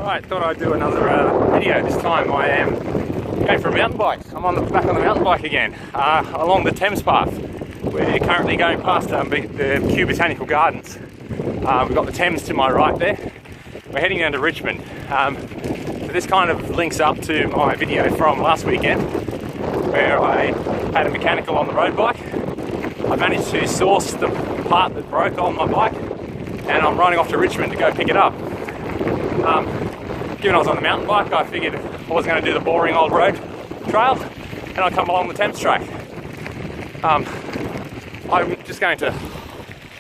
Alright, thought I'd do another video. This time I am going for a mountain bike. I'm back on the mountain bike again, along the Thames path. We're currently going past the Kew Botanical Gardens. We've got the Thames to my right there. We're heading down to Richmond. So this kind of links up to my video from last weekend, where I had a mechanical on the road bike. I managed to source the part that broke on my bike, and I'm running off to Richmond to go pick it up. Given I was on the mountain bike, I figured I wasn't going to do the boring old road trail, and I'd come along the Thames track. I'm just going to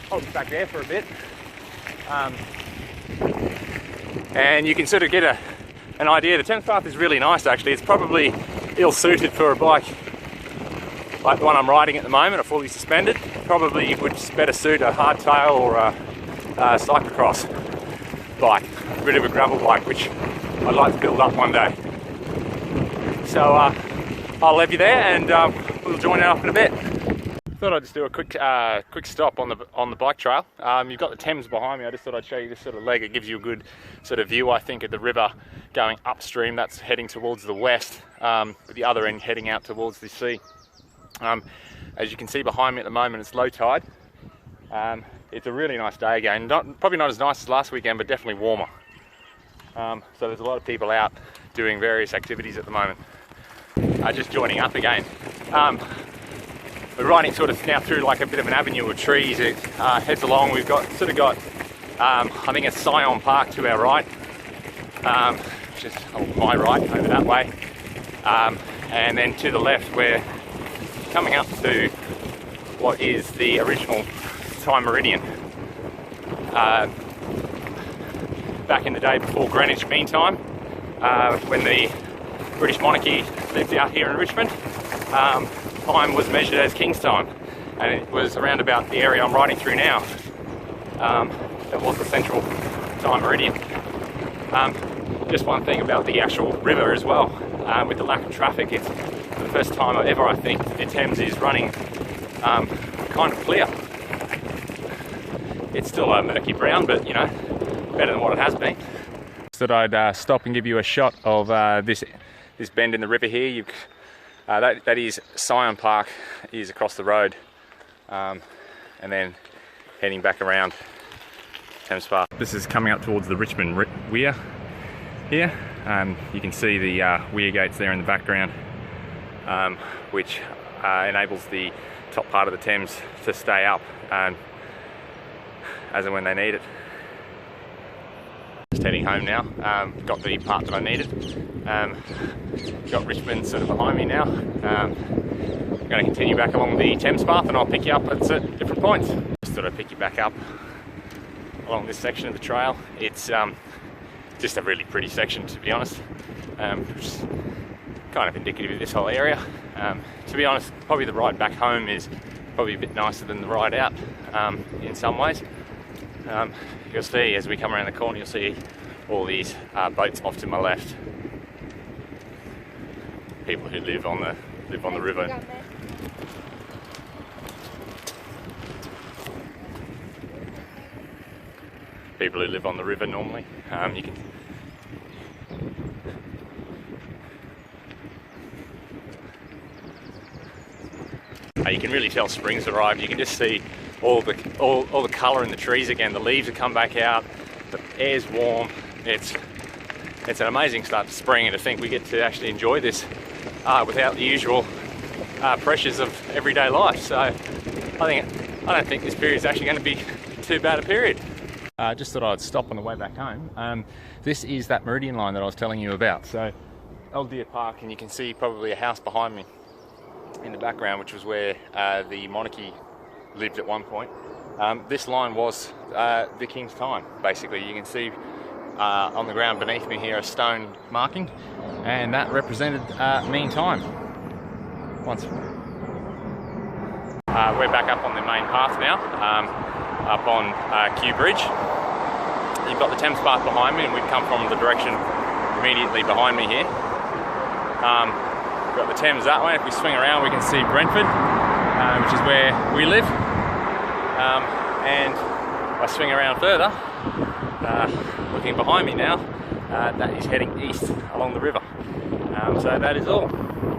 hold it back there for a bit, and you can sort of get an idea. The Thames path is really nice actually. It's probably ill-suited for a bike like the one I'm riding at the moment, a fully suspended. Probably would better suit a hardtail or a cyclocross bike, a bit of a gravel bike, which I'd like to build up one day. So I'll leave you there, and we'll join it up in a bit. Thought I'd just do a quick stop on the bike trail. You've got the Thames behind me. I just thought I'd show you this sort of leg. It gives you a good sort of view, I think, of the river going upstream. That's heading towards the west, with the other end heading out towards the sea. As you can see behind me at the moment, it's low tide. It's a really nice day again. Probably not as nice as last weekend, but definitely warmer. So there's a lot of people out doing various activities at the moment. Just joining up again. We're riding sort of now through like a bit of an avenue of trees. It heads along. We've got I think it's Scion Park to our right, which is my right over that way, and then to the left we're coming up to what is the original time meridian. Back in the day before Greenwich Mean Time, when the British monarchy lived out here in Richmond, time was measured as King's time, and it was around about the area I'm riding through now. That was the central time meridian. Just one thing about the actual river as well, with the lack of traffic, it's the first time ever I think the Thames is running kind of clear. It's still a murky brown, but you know, better than what it has been. Thought I'd stop and give you a shot of this bend in the river here. That is Scion Park, is across the road, and then heading back around Thames Park. This is coming up towards the Richmond Weir here. You can see the weir gates there in the background, which enables the top part of the Thames to stay up as and when they need it. Just heading home now. Got the part that I needed. Got Richmond sort of behind me now. I'm going to continue back along the Thames path, and I'll pick you up at certain different points. Just thought I'd pick you back up along this section of the trail. It's just a really pretty section, to be honest, which is kind of indicative of this whole area. To be honest, probably the ride back home is probably a bit nicer than the ride out in some ways. You'll see as we come around the corner, you'll see all these boats off to my left. People who live on the river. People who live on the river normally. You can really tell spring's arrived. You can just see all the colour in the trees again. The leaves have come back out. The air's warm. It's an amazing start to spring, and to think we get to actually enjoy this without the usual pressures of everyday life. So I don't think this period is actually going to be too bad a period. Just thought I'd stop on the way back home. This is that meridian line that I was telling you about. So Old Deer Park, and you can see probably a house behind me in the background, which was where the monarchy lived at one point. This line was the King's time, basically. You can see on the ground beneath me here a stone marking, and that represented mean time. We're back up on the main path now, up on Kew Bridge. You've got the Thames path behind me, and we've come from the direction immediately behind me here. We've got the Thames that way. If we swing around, we can see Brentford, which is where we live. And if I swing around further, looking behind me now, that is heading east along the river. So that is all.